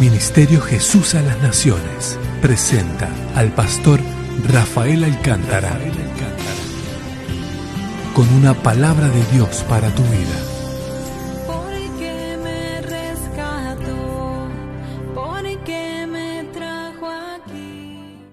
Ministerio Jesús a las Naciones presenta al pastor Rafael Alcántara con una palabra de Dios para tu vida. Porque me rescató, porque me trajo aquí.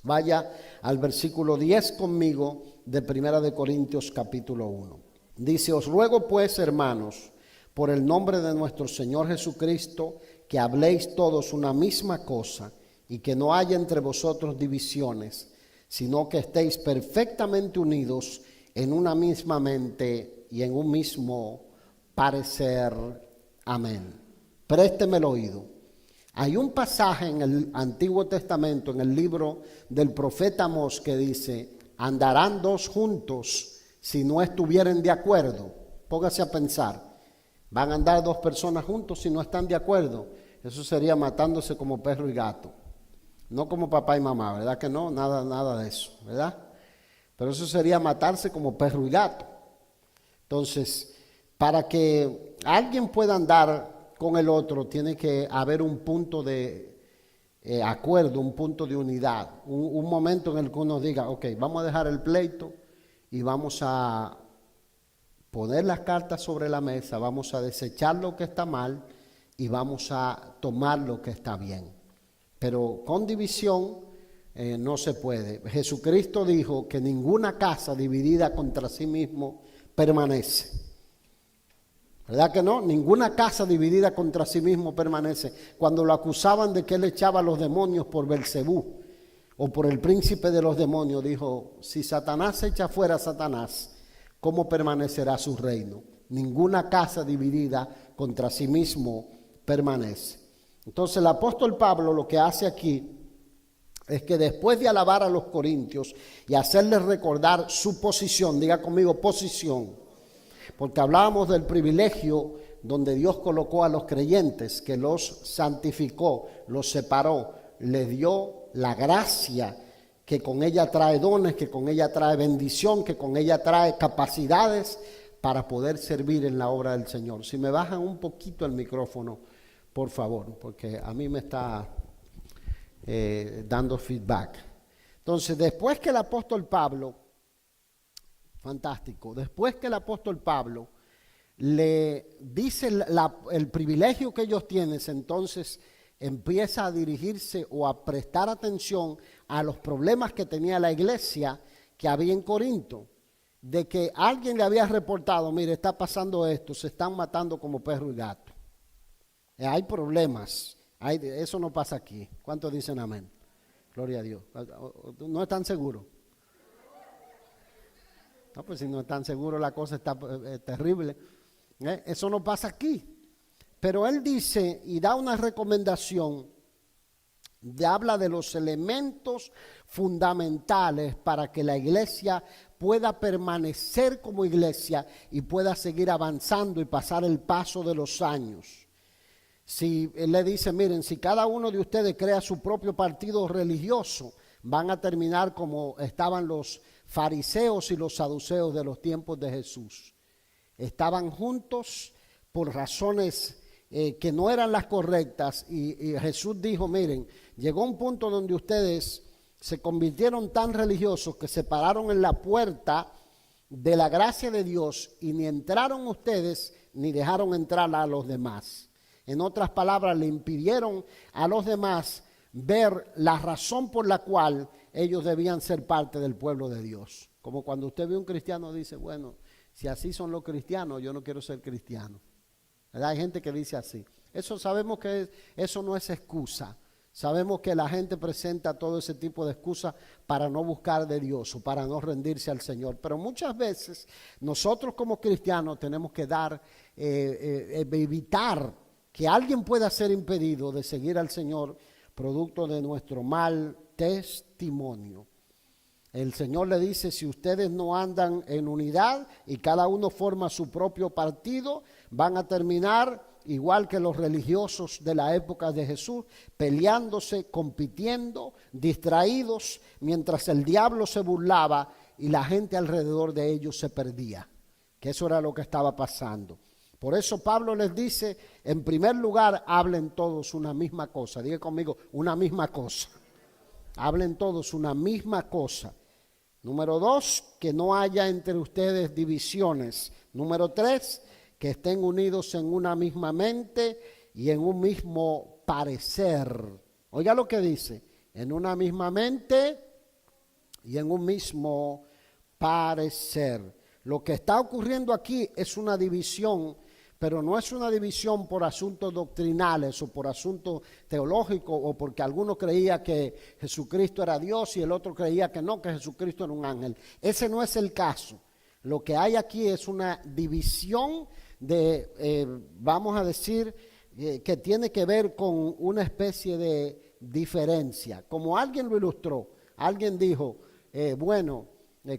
Vaya al versículo 10 conmigo de 1 de Corintios capítulo 1. Dice: os ruego pues, hermanos, por el nombre de nuestro Señor Jesucristo, que habléis todos una misma cosa y que no haya entre vosotros divisiones, sino que estéis perfectamente unidos en una misma mente y en un mismo parecer. Amén. Présteme el oído. Hay un pasaje en el Antiguo Testamento, en el libro del profeta Amós, que dice: andarán dos juntos si no estuvieren de acuerdo. Póngase a pensar. Van a andar dos personas juntos si no están de acuerdo. Eso sería matándose como perro y gato. No como papá y mamá, ¿verdad que no? Nada de eso, ¿verdad? Pero eso sería matarse como perro y gato. Entonces, para que alguien pueda andar con el otro, tiene que haber un punto de acuerdo, un punto de unidad. Un momento en el que uno diga: ok, vamos a dejar el pleito y vamos a poner las cartas sobre la mesa, vamos a desechar lo que está mal y vamos a tomar lo que está bien. Pero con división no se puede. Jesucristo dijo que ninguna casa dividida contra sí mismo permanece. ¿Verdad que no? Ninguna casa dividida contra sí mismo permanece. Cuando lo acusaban de que él echaba a los demonios por Belcebú o por el príncipe de los demonios, dijo: si Satanás echa fuera a Satanás, ¿cómo permanecerá su reino? Ninguna casa dividida contra sí mismo permanece. Entonces el apóstol Pablo lo que hace aquí es que después de alabar a los corintios y hacerles recordar su posición, diga conmigo posición, porque hablábamos del privilegio donde Dios colocó a los creyentes, que los santificó, los separó, les dio la gracia que con ella trae dones, que con ella trae bendición, que con ella trae capacidades para poder servir en la obra del Señor. Si me bajan un poquito el micrófono, por favor, porque a mí me está dando feedback. Entonces, después que el apóstol Pablo, fantástico, después que el apóstol Pablo le dice el privilegio que ellos tienen, entonces empieza a dirigirse o a prestar atención a los problemas que tenía la iglesia que había en Corinto, de que alguien le había reportado: mire, está pasando esto, se están matando como perro y gato. Hay problemas, eso no pasa aquí. ¿Cuántos dicen amén? Gloria a Dios. ¿No están seguros? No, pues si no están seguros, la cosa está terrible. Eso no pasa aquí. Pero él dice y da una recomendación, habla de los elementos fundamentales para que la iglesia pueda permanecer como iglesia y pueda seguir avanzando y pasar el paso de los años. Si él le dice: miren, si cada uno de ustedes crea su propio partido religioso, van a terminar como estaban los fariseos y los saduceos de los tiempos de Jesús. Estaban juntos por razones que no eran las correctas, y Jesús dijo: miren, llegó un punto donde ustedes se convirtieron tan religiosos que se pararon en la puerta de la gracia de Dios y ni entraron ustedes ni dejaron entrar a los demás. En otras palabras, le impidieron a los demás ver la razón por la cual ellos debían ser parte del pueblo de Dios. Como cuando usted ve un cristiano y dice: bueno, si así son los cristianos, yo no quiero ser cristiano. ¿Verdad? Hay gente que dice así. Eso sabemos que eso no es excusa. Sabemos que la gente presenta todo ese tipo de excusas para no buscar de Dios o para no rendirse al Señor. Pero muchas veces nosotros como cristianos tenemos que evitar que alguien pueda ser impedido de seguir al Señor producto de nuestro mal testimonio. El Señor le dice: si ustedes no andan en unidad y cada uno forma su propio partido, van a terminar igual que los religiosos de la época de Jesús, peleándose, compitiendo, distraídos, mientras el diablo se burlaba y la gente alrededor de ellos se perdía. Que eso era lo que estaba pasando. Por eso Pablo les dice, en primer lugar, hablen todos una misma cosa. Diga conmigo, una misma cosa. Hablen todos una misma cosa. Número 2, que no haya entre ustedes divisiones. Número 3, que estén unidos en una misma mente y en un mismo parecer. Oiga lo que dice, en una misma mente y en un mismo parecer. Lo que está ocurriendo aquí es una división, pero no es una división por asuntos doctrinales o por asuntos teológicos o porque alguno creía que Jesucristo era Dios y el otro creía que no, que Jesucristo era un ángel. Ese no es el caso. Lo que hay aquí es una división de, vamos a decir, que tiene que ver con una especie de diferencia. Como alguien lo ilustró, alguien dijo,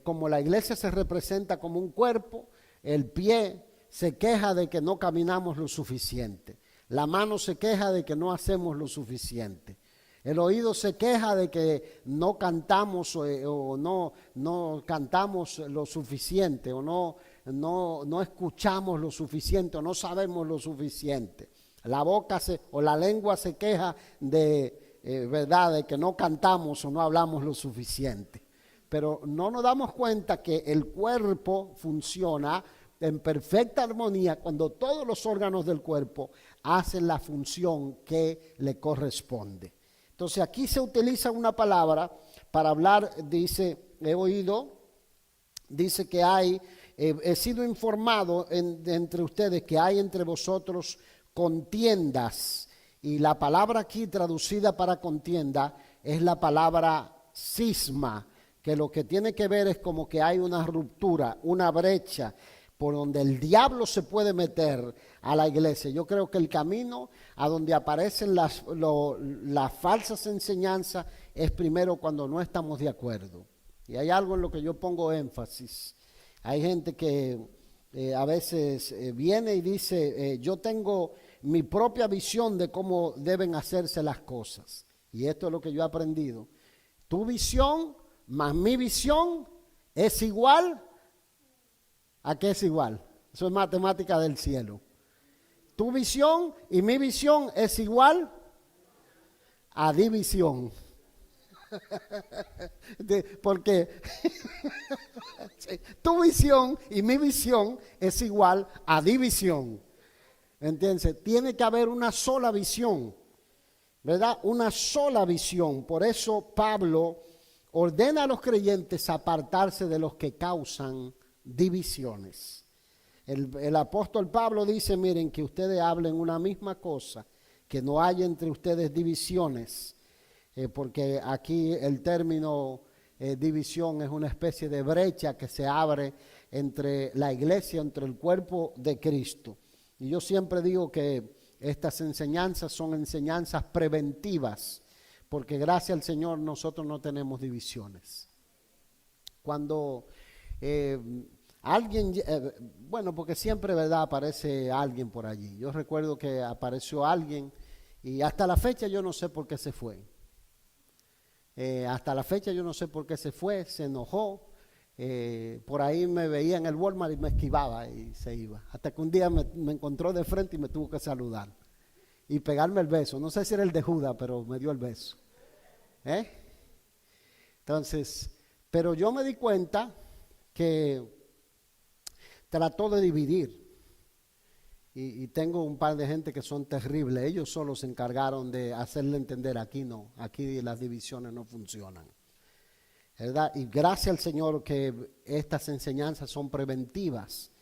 como la iglesia se representa como un cuerpo, el pie se queja de que no caminamos lo suficiente. La mano se queja de que no hacemos lo suficiente. El oído se queja de que no cantamos o no cantamos lo suficiente o no escuchamos lo suficiente o no sabemos lo suficiente. La boca o la lengua se queja de, ¿verdad?, de que no cantamos o no hablamos lo suficiente. Pero no nos damos cuenta que el cuerpo funciona en perfecta armonía cuando todos los órganos del cuerpo hacen la función que le corresponde. Entonces aquí se utiliza una palabra para hablar, dice, dice que hay, he sido informado entre ustedes que hay entre vosotros contiendas. Y la palabra aquí traducida para contienda es la palabra cisma, que lo que tiene que ver es como que hay una ruptura, una brecha por donde el diablo se puede meter a la iglesia. Yo creo que el camino a donde aparecen las falsas enseñanzas es primero cuando no estamos de acuerdo. Y hay algo en lo que yo pongo énfasis. Hay gente que a veces viene y dice, yo tengo mi propia visión de cómo deben hacerse las cosas. Y esto es lo que yo he aprendido. Tu visión más mi visión es igual. ¿A qué es igual? Eso es matemática del cielo. Tu visión y mi visión es igual a división. Porque tu visión y mi visión es igual a división. ¿Entiendes? Tiene que haber una sola visión, ¿verdad? Una sola visión. Por eso Pablo ordena a los creyentes apartarse de los que causan divisiones. El apóstol Pablo dice, miren, que ustedes hablen una misma cosa, que no haya entre ustedes divisiones, porque aquí el término división es una especie de brecha que se abre entre la iglesia, entre el cuerpo de Cristo. Y yo siempre digo que estas enseñanzas son enseñanzas preventivas, porque gracias al Señor nosotros no tenemos divisiones. Cuando alguien, porque siempre, ¿verdad?, aparece alguien por allí. Yo recuerdo que apareció alguien y hasta la fecha yo no sé por qué se fue. Hasta la fecha yo no sé por qué se fue, se enojó. Por ahí me veía en el Walmart y me esquivaba y se iba. Hasta que un día me encontró de frente y me tuvo que saludar y pegarme el beso. No sé si era el de Judas, pero me dio el beso. Entonces, pero yo me di cuenta que trató de dividir. Y tengo un par de gente que son terribles. Ellos solo se encargaron de hacerle entender, aquí no, aquí las divisiones no funcionan, ¿verdad? Y gracias al Señor que estas enseñanzas son preventivas,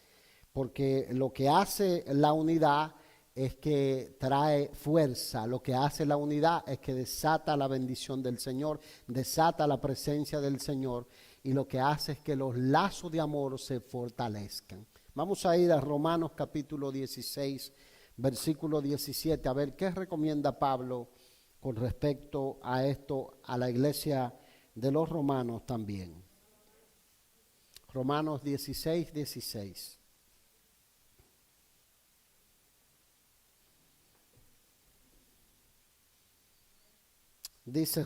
porque lo que hace la unidad es que trae fuerza. Lo que hace la unidad es que desata la bendición del Señor, desata la presencia del Señor, y lo que hace es que los lazos de amor se fortalezcan. Vamos a ir a Romanos capítulo 16, versículo 17, a ver qué recomienda Pablo con respecto a esto, a la iglesia de los romanos también. Romanos 16, 16. Dice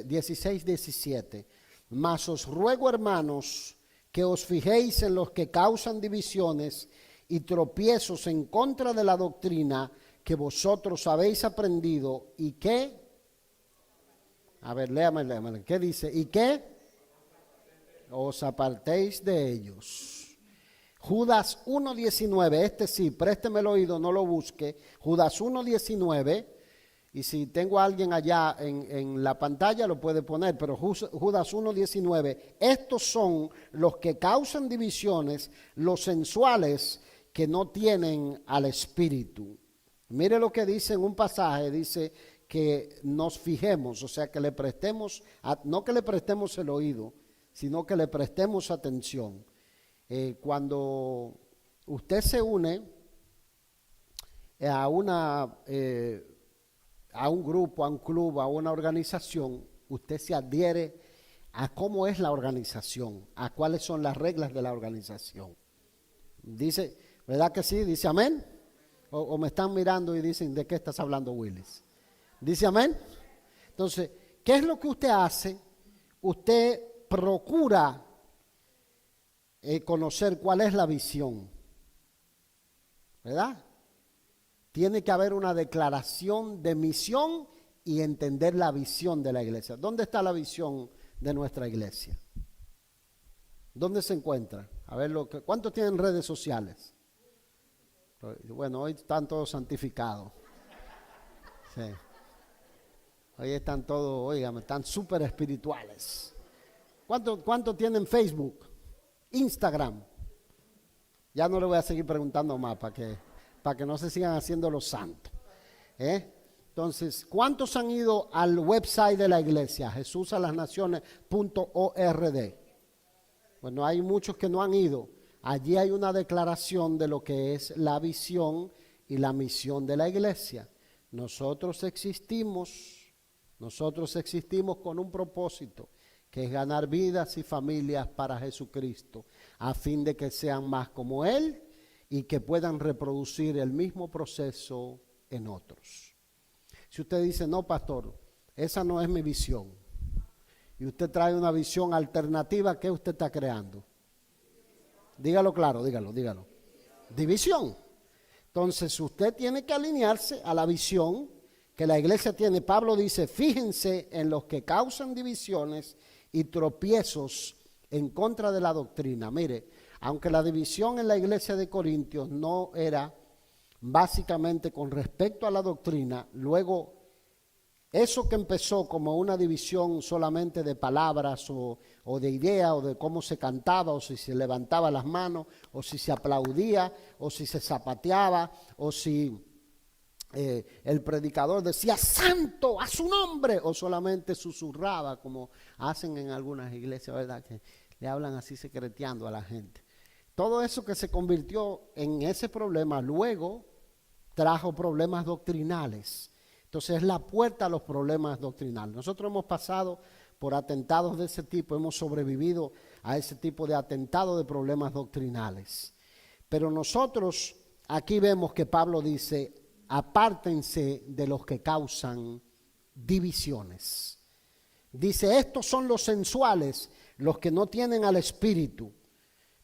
16, 17. Mas os ruego, hermanos, que os fijéis en los que causan divisiones y tropiezos en contra de la doctrina que vosotros habéis aprendido y que, a ver, léame, ¿qué dice? ¿Y qué? Os apartéis de ellos. Judas 1:19, este sí, présteme el oído, no lo busque. Judas 1:19. Y si tengo a alguien allá en la pantalla lo puede poner, pero Judas 1:19, estos son los que causan divisiones, los sensuales que no tienen al Espíritu. Mire lo que dice en un pasaje, dice que nos fijemos, o sea que le prestemos, no que le prestemos el oído, sino que le prestemos atención. Cuando usted se une a un grupo, a un club, a una organización, usted se adhiere a cómo es la organización, a cuáles son las reglas de la organización. Dice, ¿verdad que sí? Dice amén. O me están mirando y dicen, ¿de qué estás hablando, Willis? Dice amén. Entonces, ¿qué es lo que usted hace? Usted procura conocer cuál es la visión, ¿verdad? Tiene que haber una declaración de misión y entender la visión de la iglesia. ¿Dónde está la visión de nuestra iglesia? ¿Dónde se encuentra? A ver, ¿cuántos tienen redes sociales? Bueno, hoy están todos santificados. Sí. Hoy están todos, oigan, están súper espirituales. ¿Cuántos tienen Facebook? Instagram. Ya no le voy a seguir preguntando más para que no se sigan haciendo los santos. Entonces, ¿cuántos han ido al website de la iglesia? jesusalasnaciones.org. Bueno, hay muchos que no han ido. Allí hay una declaración de lo que es la visión y la misión de la iglesia. Nosotros existimos con un propósito, que es ganar vidas y familias para Jesucristo, a fin de que sean más como Él y que puedan reproducir el mismo proceso en otros. Si usted dice, no, pastor, esa no es mi visión, y usted trae una visión alternativa, ¿qué usted está creando? Dígalo claro, dígalo. División. Entonces usted tiene que alinearse a la visión que la iglesia tiene. Pablo dice, fíjense en los que causan divisiones y tropiezos en contra de la doctrina. Mire, aunque la división en la iglesia de Corintios no era básicamente con respecto a la doctrina, luego eso que empezó como una división solamente de palabras o de ideas o de cómo se cantaba o si se levantaba las manos o si se aplaudía o si se zapateaba o si el predicador decía santo a su nombre o solamente susurraba como hacen en algunas iglesias, ¿verdad? Que le hablan así secreteando a la gente. Todo eso que se convirtió en ese problema luego trajo problemas doctrinales. Entonces es la puerta a los problemas doctrinales. Nosotros hemos pasado por atentados de ese tipo, hemos sobrevivido a ese tipo de atentados de problemas doctrinales. Pero nosotros aquí vemos que Pablo dice, apártense de los que causan divisiones. Dice, estos son los sensuales, los que no tienen al Espíritu.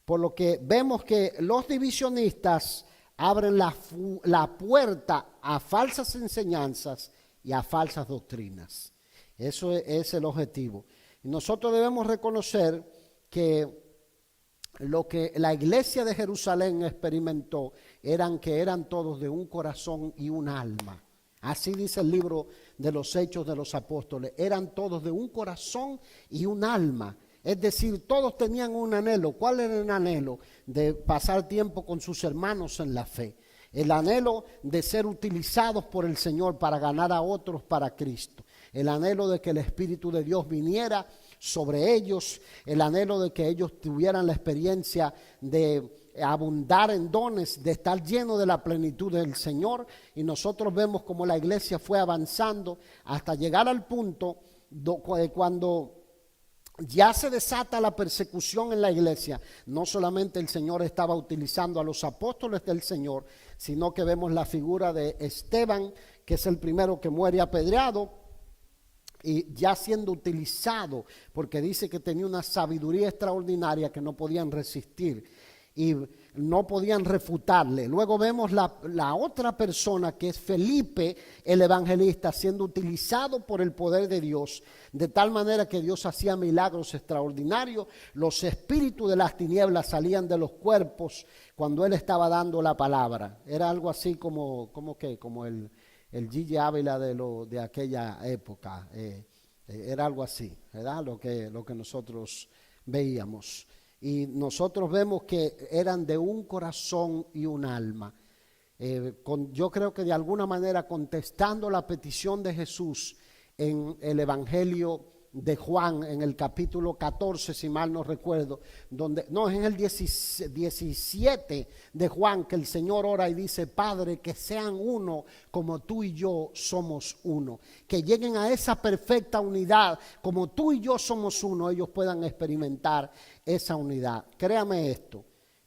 Por lo que vemos que los divisionistas abren la puerta a falsas enseñanzas y a falsas doctrinas. Eso es el objetivo. Y nosotros debemos reconocer que lo que la iglesia de Jerusalén experimentó que eran todos de un corazón y un alma. Así dice el libro de los Hechos de los Apóstoles. Eran todos de un corazón y un alma. Es decir, todos tenían un anhelo. ¿Cuál era el anhelo? De pasar tiempo con sus hermanos en la fe. El anhelo de ser utilizados por el Señor para ganar a otros para Cristo. El anhelo de que el Espíritu de Dios viniera sobre ellos. El anhelo de que ellos tuvieran la experiencia de abundar en dones, de estar lleno de la plenitud del Señor. Y nosotros vemos como la iglesia fue avanzando hasta llegar al punto cuando ya se desata la persecución en la iglesia. No solamente el Señor estaba utilizando a los apóstoles del Señor, sino que vemos la figura de Esteban, que es el primero que muere apedreado, y ya siendo utilizado, porque dice que tenía una sabiduría extraordinaria que no podían resistir. y no podían refutarle. Luego vemos la otra persona, que es Felipe el evangelista, siendo utilizado por el poder de Dios, de tal manera que Dios hacía milagros extraordinarios. Los espíritus de las tinieblas salían de los cuerpos cuando él estaba dando la palabra. Era algo así como el Gigi Ávila de aquella época. Era algo así, ¿verdad? Lo que nosotros veíamos. Y nosotros vemos que eran de un corazón y un alma. Yo creo que de alguna manera contestando la petición de Jesús en el Evangelio de Juan, en el capítulo 14, si mal no recuerdo, es en el 17 de Juan, que el Señor ora y dice: Padre, que sean uno como tú y yo somos uno, que lleguen a esa perfecta unidad, como tú y yo somos uno, ellos puedan experimentar esa unidad. Créame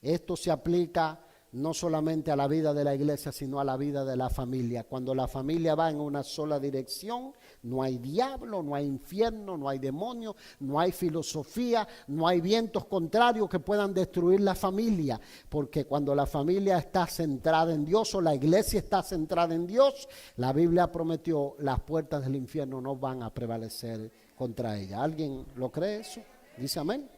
esto se aplica no solamente a la vida de la iglesia, sino a la vida de la familia. Cuando la familia va en una sola dirección, no hay diablo, no hay infierno, no hay demonio, no hay filosofía, no hay vientos contrarios que puedan destruir la familia. Porque cuando la familia está centrada en Dios, o la iglesia está centrada en Dios, la Biblia prometió: las puertas del infierno no van a prevalecer contra ella. ¿Alguien lo cree eso? Dice amén.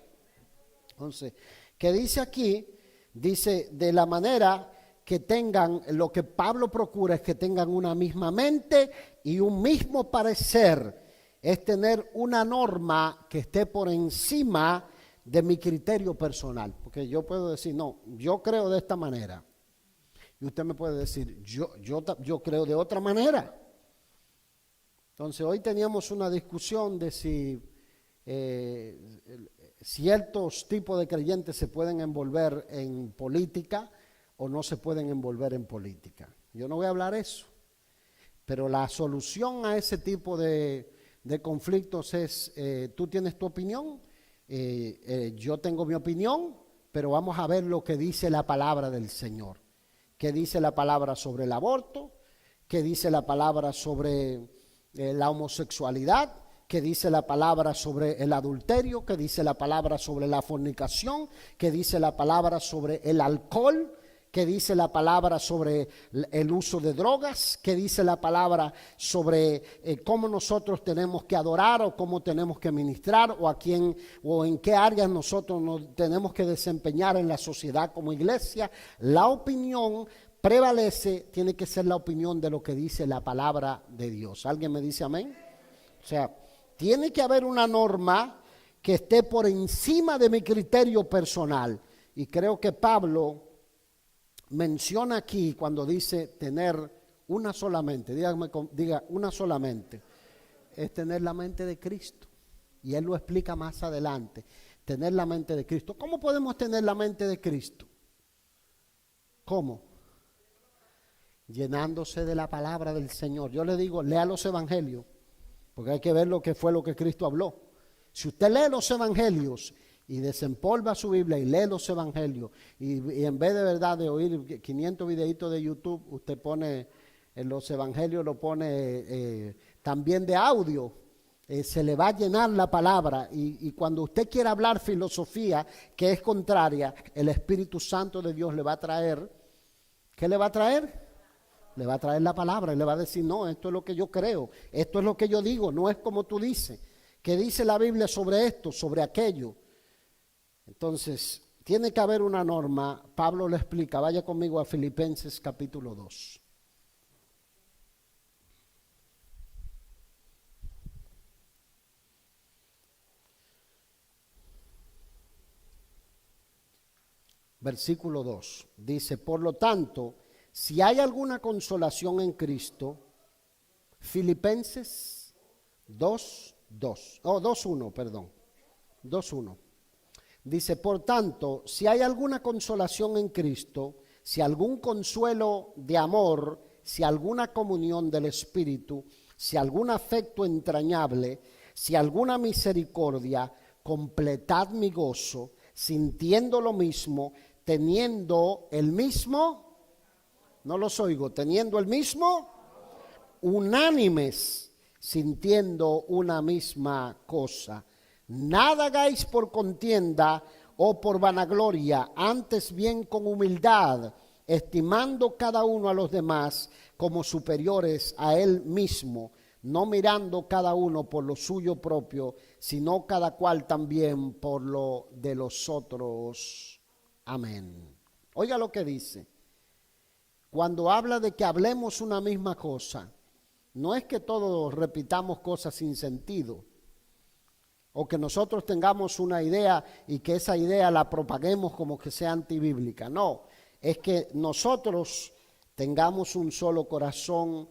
Entonces, ¿qué dice aquí? Dice, de la manera que tengan, lo que Pablo procura es que tengan una misma mente y un mismo parecer. Es tener una norma que esté por encima de mi criterio personal. Porque yo puedo decir: no, yo creo de esta manera. Y usted me puede decir: yo creo de otra manera. Entonces, hoy teníamos una discusión de si ciertos tipos de creyentes se pueden envolver en política o no se pueden envolver en política. Yo no voy a hablar eso, pero la solución a ese tipo de conflictos es: tú tienes tu opinión, yo tengo mi opinión, pero vamos a ver lo que dice la palabra del Señor. ¿Qué dice la palabra sobre el aborto? ¿Qué dice la palabra sobre la homosexualidad? ¿Qué dice la palabra sobre el adulterio? ¿Qué dice la palabra sobre la fornicación? ¿Qué dice la palabra sobre el alcohol? ¿Qué dice la palabra sobre el uso de drogas? ¿Qué dice la palabra sobre cómo nosotros tenemos que adorar, o cómo tenemos que ministrar, o a quién, o en qué áreas nosotros nos tenemos que desempeñar en la sociedad como iglesia? La opinión prevalece, tiene que ser la opinión de lo que dice la palabra de Dios. ¿Alguien me dice amén? O sea, tiene que haber una norma que esté por encima de mi criterio personal. Y creo que Pablo menciona aquí, cuando dice tener una sola mente, diga una sola mente, es tener la mente de Cristo. Y él lo explica más adelante, tener la mente de Cristo. ¿Cómo podemos tener la mente de Cristo? ¿Cómo? Llenándose de la palabra del Señor. Yo le digo, lea los evangelios, porque hay que ver lo que fue lo que Cristo habló. Si usted lee los evangelios y desempolva su Biblia y lee los evangelios, y en vez de verdad de oír 500 videitos de YouTube, usted pone en los evangelios, lo pone también de audio, se le va a llenar la palabra. Y cuando usted quiera hablar filosofía que es contraria, el Espíritu Santo de Dios le va a traer, ¿qué le va a traer? Le va a traer la palabra y le va a decir: no, esto es lo que yo creo, esto es lo que yo digo, no es como tú dices. ¿Qué dice la Biblia sobre esto, sobre aquello? Entonces, tiene que haber una norma. Pablo lo explica. Vaya conmigo a Filipenses capítulo 2. Versículo 2. Dice: por lo tanto, si hay alguna consolación en Cristo, Filipenses 2:1. Dice: por tanto, si hay alguna consolación en Cristo, si algún consuelo de amor, si alguna comunión del Espíritu, si algún afecto entrañable, si alguna misericordia, completad mi gozo, sintiendo lo mismo, teniendo el mismo, no los oigo, teniendo el mismo, unánimes, sintiendo una misma cosa. Nada hagáis por contienda o por vanagloria, antes bien con humildad, estimando cada uno a los demás como superiores a él mismo, no mirando cada uno por lo suyo propio, sino cada cual también por lo de los otros. Amén. Oiga lo que dice. Cuando habla de que hablemos una misma cosa, no es que todos repitamos cosas sin sentido, o que nosotros tengamos una idea y que esa idea la propaguemos como que sea antibíblica. No, es que nosotros tengamos un solo corazón,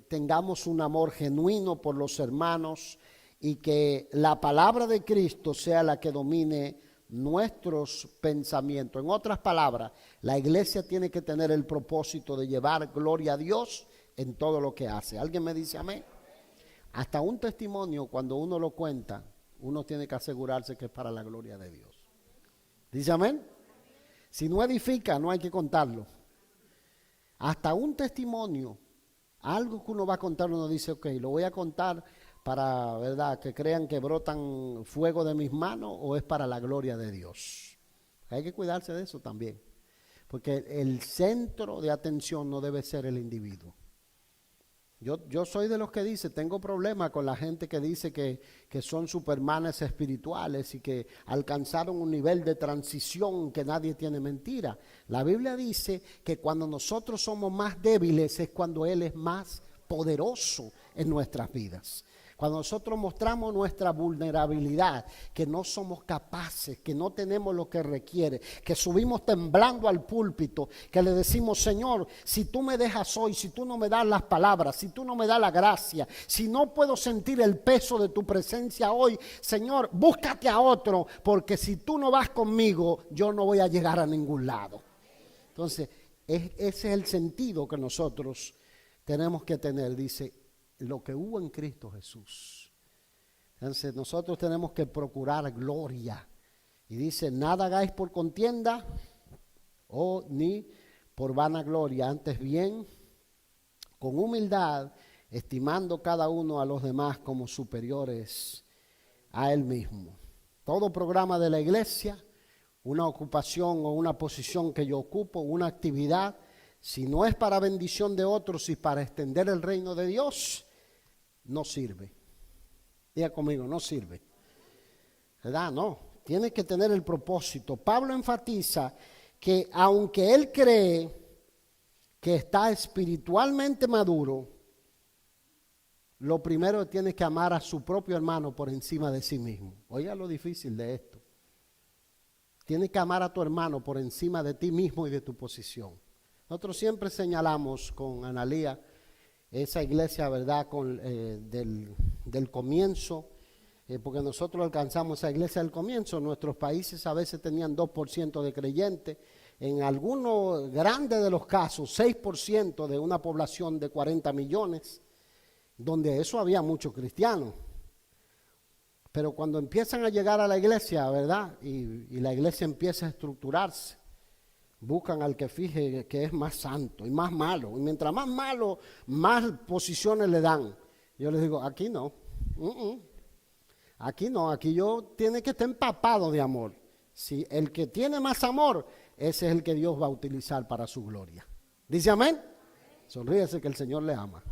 tengamos un amor genuino por los hermanos y que la palabra de Cristo sea la que domine nuestros pensamientos. En otras palabras, la iglesia tiene que tener el propósito de llevar gloria a Dios en todo lo que hace. ¿Alguien me dice amén? Hasta un testimonio, cuando uno lo cuenta, uno tiene que asegurarse que es para la gloria de Dios. ¿Dice amén? Si no edifica, no hay que contarlo. Hasta un testimonio, algo que uno va a contar, uno dice, ok, lo voy a contar para, ¿verdad?, que crean que brotan fuego de mis manos, o es para la gloria de Dios. Hay que cuidarse de eso también, porque el centro de atención no debe ser el individuo. Yo soy de los que dice, tengo problemas con la gente que dice que son supermanes espirituales y que alcanzaron un nivel de transición que nadie tiene. Mentira. La Biblia dice que cuando nosotros somos más débiles es cuando Él es más poderoso en nuestras vidas. Cuando nosotros mostramos nuestra vulnerabilidad, que no somos capaces, que no tenemos lo que requiere, que subimos temblando al púlpito, que le decimos, Señor, si tú me dejas hoy, si tú no me das las palabras, si tú no me das la gracia, si no puedo sentir el peso de tu presencia hoy, Señor, búscate a otro, porque si tú no vas conmigo, yo no voy a llegar a ningún lado. Entonces, ese es el sentido que nosotros tenemos que tener, dice, lo que hubo en Cristo Jesús. Entonces nosotros tenemos que procurar gloria. Y dice, nada hagáis por contienda o ni por vanagloria, antes bien con humildad, estimando cada uno a los demás como superiores a él mismo. Todo programa de la iglesia, una ocupación o una posición que yo ocupo, una actividad, si no es para bendición de otros y para extender el reino de Dios, no sirve. Diga conmigo, no sirve. ¿Verdad? No, tiene que tener el propósito. Pablo enfatiza que aunque él cree que está espiritualmente maduro, lo primero tiene que amar a su propio hermano por encima de sí mismo. Oiga lo difícil de esto. Tienes que amar a tu hermano por encima de ti mismo y de tu posición. Nosotros siempre señalamos con Analía esa iglesia, ¿verdad?, del comienzo, porque nosotros alcanzamos esa iglesia del comienzo. Nuestros países a veces tenían 2% de creyentes, en algunos grandes de los casos 6% de una población de 40 millones, donde eso había muchos cristianos. Pero cuando empiezan a llegar a la iglesia, ¿verdad?, y la iglesia empieza a estructurarse, buscan al que fije que es más santo y más malo. Y mientras más malo, más posiciones le dan. Yo les digo, aquí no. Aquí no, aquí yo tiene que estar empapado de amor. Si el que tiene más amor, ese es el que Dios va a utilizar para su gloria. ¿Dice amén? Sonríese que el Señor le ama.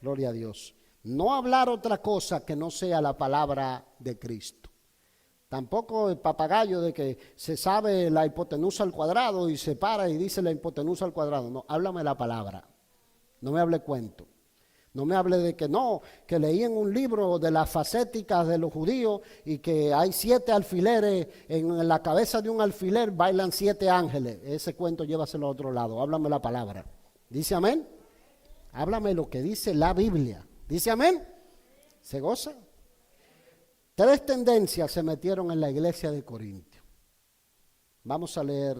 Gloria a Dios. No hablar otra cosa que no sea la palabra de Cristo. Tampoco el papagayo de que se sabe la hipotenusa al cuadrado y se para y dice la hipotenusa al cuadrado. No, háblame la palabra. No me hable cuento. No me hable de que no, que leí en un libro de las facéticas de los judíos y que hay 7 alfileres, en la cabeza de un alfiler bailan 7 ángeles. Ese cuento llévaselo a otro lado. Háblame la palabra. ¿Dice amén? Háblame lo que dice la Biblia. ¿Dice amén? ¿Se goza? 3 tendencias se metieron en la iglesia de Corintios. Vamos a leer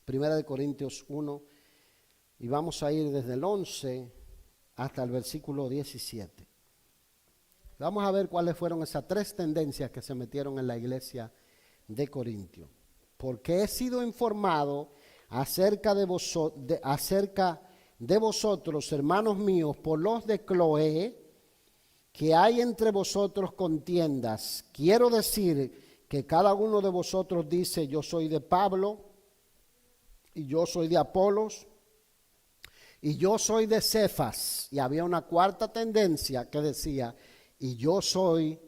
1 de Corintios 1 y vamos a ir desde el 11 hasta el versículo 17. Vamos a ver cuáles fueron esas 3 tendencias que se metieron en la iglesia de Corintios. Porque he sido informado acerca de vosotros, hermanos míos, por los de Cloé, que hay entre vosotros contiendas. Quiero decir que cada uno de vosotros dice, yo soy de Pablo, y yo soy de Apolos, y yo soy de Cefas. Y había una cuarta tendencia que decía, y yo soy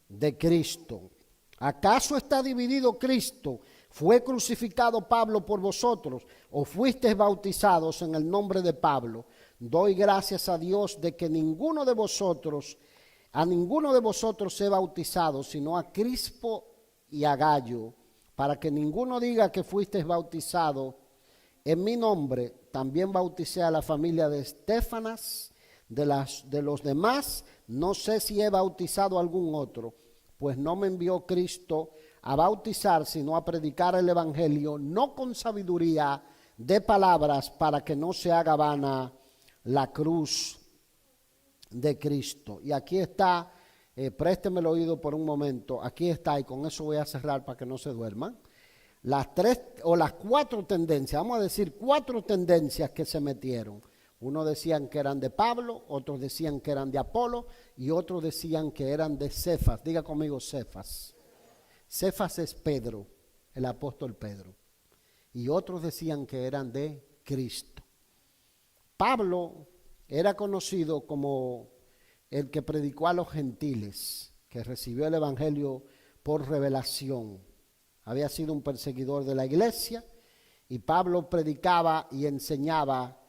de Cristo. ¿Acaso está dividido Cristo? ¿Fue crucificado Pablo por vosotros? ¿O fuisteis bautizados en el nombre de Pablo? Doy gracias a Dios de que a ninguno de vosotros he bautizado, sino a Crispo y a Gallo, para que ninguno diga que fuisteis bautizado en mi nombre. También bauticé a la familia de Estéfanas, de los demás, no sé si he bautizado a algún otro, pues no me envió Cristo a bautizar, sino a predicar el evangelio, no con sabiduría de palabras, para que no se haga vana la cruz de Cristo. Y aquí está, présteme el oído por un momento, aquí está, y con eso voy a cerrar para que no se duerman. Las cuatro tendencias, vamos a decir 4 tendencias que se metieron. Unos decían que eran de Pablo, otros decían que eran de Apolo y otros decían que eran de Cefas. Diga conmigo Cefas. Cefas es Pedro, el apóstol Pedro. Y otros decían que eran de Cristo. Pablo era conocido como el que predicó a los gentiles, que recibió el evangelio por revelación. Había sido un perseguidor de la iglesia y Pablo predicaba y enseñaba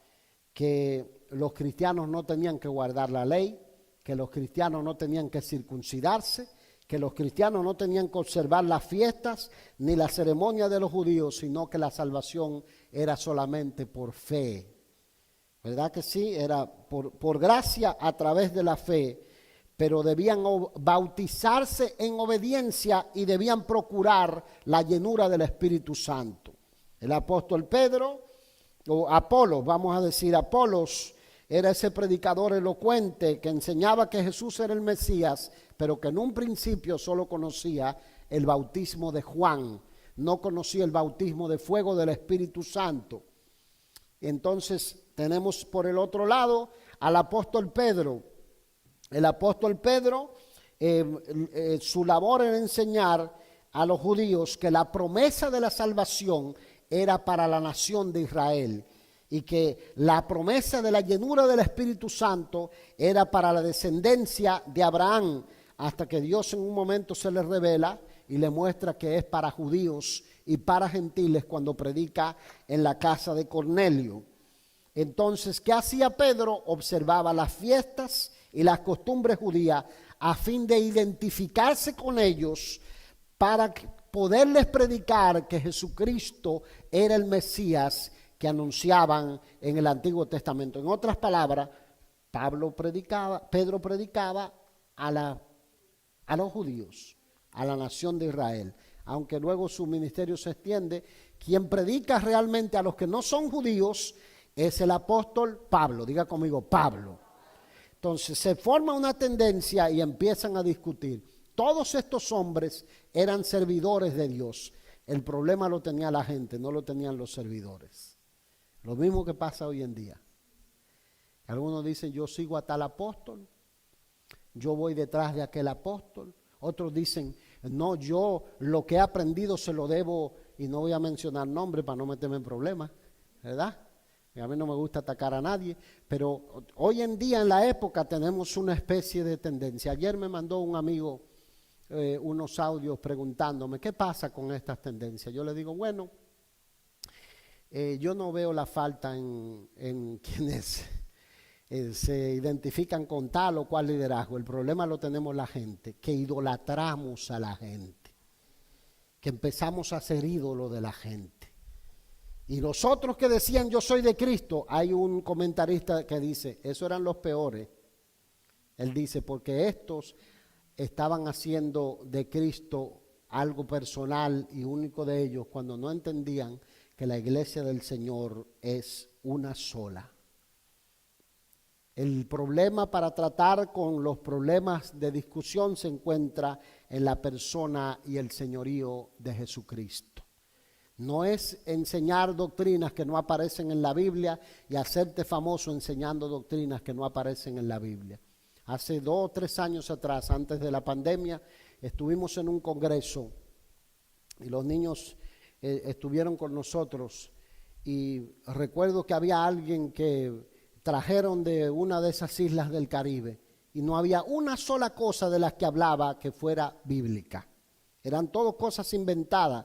que los cristianos no tenían que guardar la ley, que los cristianos no tenían que circuncidarse, que los cristianos no tenían que observar las fiestas ni la ceremonia de los judíos, sino que la salvación era solamente por fe. ¿Verdad que sí? Era por gracia a través de la fe, pero debían bautizarse en obediencia y debían procurar la llenura del Espíritu Santo. El apóstol Pedro, o Apolos, vamos a decir, Apolos era ese predicador elocuente que enseñaba que Jesús era el Mesías, pero que en un principio solo conocía el bautismo de Juan, no conocía el bautismo de fuego del Espíritu Santo. Entonces tenemos por el otro lado al apóstol Pedro. El apóstol Pedro, su labor era enseñar a los judíos que la promesa de la salvación era para la nación de Israel y que la promesa de la llenura del Espíritu Santo era para la descendencia de Abraham, hasta que Dios en un momento se le revela y le muestra que es para judíos y para gentiles cuando predica en la casa de Cornelio. Entonces, ¿qué hacía Pedro? Observaba las fiestas y las costumbres judías a fin de identificarse con ellos para poderles predicar que Jesucristo era el Mesías que anunciaban en el Antiguo Testamento. En otras palabras, Pedro predicaba a los judíos, a la nación de Israel. Aunque luego su ministerio se extiende, quien predica realmente a los que no son judíos es el apóstol Pablo. Diga conmigo, Pablo. Entonces se forma una tendencia y empiezan a discutir. Todos estos hombres eran servidores de Dios. El problema lo tenía la gente, no lo tenían los servidores. Lo mismo que pasa hoy en día. Algunos dicen, yo sigo a tal apóstol, yo voy detrás de aquel apóstol. Otros dicen, no, yo lo que he aprendido se lo debo, y no voy a mencionar nombres para no meterme en problemas, ¿verdad? A mí no me gusta atacar a nadie, pero hoy en día en la época tenemos una especie de tendencia. Ayer me mandó un amigo unos audios preguntándome, ¿qué pasa con estas tendencias? Yo le digo, bueno, yo no veo la falta en quienes se identifican con tal o cual liderazgo. El problema lo tenemos la gente, que idolatramos a la gente, que empezamos a ser ídolos de la gente. Y los otros que decían yo soy de Cristo, hay un comentarista que dice, esos eran los peores. Él dice, porque estos estaban haciendo de Cristo algo personal y único de ellos cuando no entendían que la iglesia del Señor es una sola. El problema para tratar con los problemas de discusión se encuentra en la persona y el señorío de Jesucristo. No es enseñar doctrinas que no aparecen en la Biblia y hacerte famoso enseñando doctrinas que no aparecen en la Biblia. Hace 2 o 3 años atrás, antes de la pandemia, estuvimos en un congreso y los niños estuvieron con nosotros, y recuerdo que había alguien que trajeron de una de esas islas del Caribe y no había una sola cosa de las que hablaba que fuera bíblica. Eran todas cosas inventadas,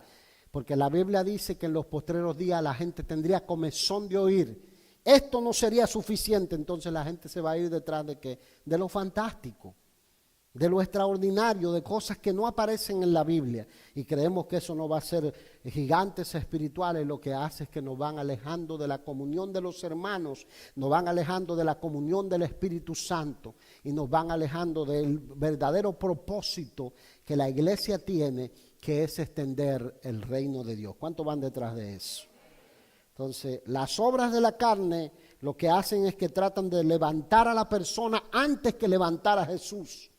porque la Biblia dice que en los postreros días la gente tendría comezón de oír. Esto no sería suficiente, entonces la gente se va a ir detrás de ¿qué? De lo fantástico, de lo extraordinario, de cosas que no aparecen en la Biblia. Y creemos que eso no va a ser gigantes espirituales, lo que hace es que nos van alejando de la comunión de los hermanos, nos van alejando de la comunión del Espíritu Santo y nos van alejando del verdadero propósito que la iglesia tiene, que es extender el reino de Dios. ¿Cuántos van detrás de eso? Entonces, las obras de la carne lo que hacen es que tratan de levantar a la persona antes que levantar a Jesús.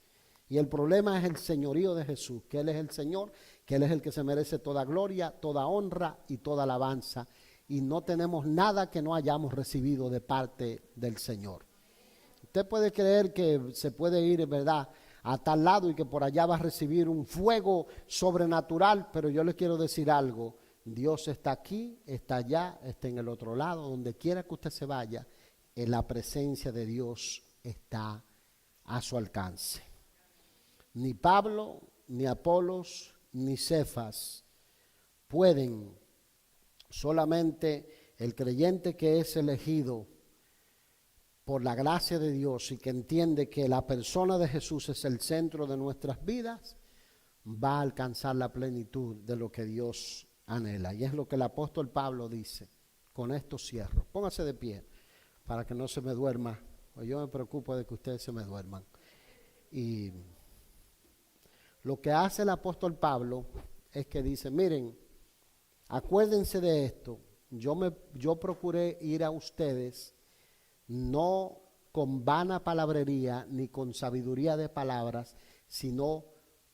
Y el problema es el señorío de Jesús, que Él es el Señor, que Él es el que se merece toda gloria, toda honra y toda alabanza. Y no tenemos nada que no hayamos recibido de parte del Señor. Usted puede creer que se puede ir, ¿verdad?, a tal lado y que por allá va a recibir un fuego sobrenatural, pero yo le quiero decir algo. Dios está aquí, está allá, está en el otro lado, donde quiera que usted se vaya, en la presencia de Dios está a su alcance. Ni Pablo, ni Apolos, ni Cefas pueden, solamente el creyente que es elegido por la gracia de Dios y que entiende que la persona de Jesús es el centro de nuestras vidas, va a alcanzar la plenitud de lo que Dios anhela. Y es lo que el apóstol Pablo dice. Con esto cierro. Póngase de pie para que no se me duerma. Pues yo me preocupo de que ustedes se me duerman. Y lo que hace el apóstol Pablo es que dice, miren, acuérdense de esto. Yo procuré ir a ustedes no con vana palabrería ni con sabiduría de palabras, sino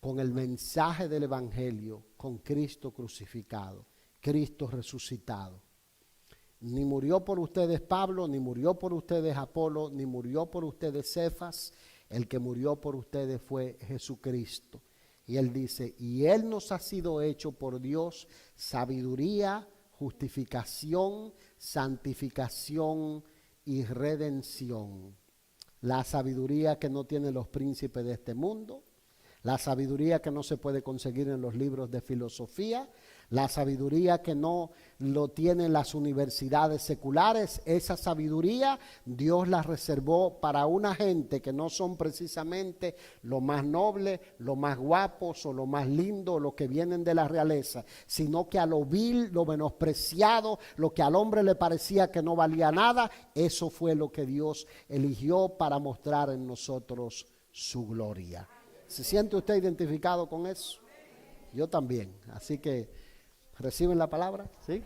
con el mensaje del evangelio, con Cristo crucificado, Cristo resucitado. Ni murió por ustedes Pablo, ni murió por ustedes Apolo, ni murió por ustedes Cefas. El que murió por ustedes fue Jesucristo. Y él dice, y él nos ha sido hecho por Dios sabiduría, justificación, santificación y redención. La sabiduría que no tienen los príncipes de este mundo, la sabiduría que no se puede conseguir en los libros de filosofía, la sabiduría que no lo tienen las universidades seculares. Esa sabiduría Dios la reservó para una gente que no son precisamente lo más noble, lo más guapos o lo más lindo, lo que vienen de la realeza, sino que a lo vil, lo menospreciado, lo que al hombre le parecía que no valía nada, eso fue lo que Dios eligió para mostrar en nosotros su gloria. ¿Se siente usted identificado con eso? Yo también. Así que, ¿reciben la palabra? ¿Sí?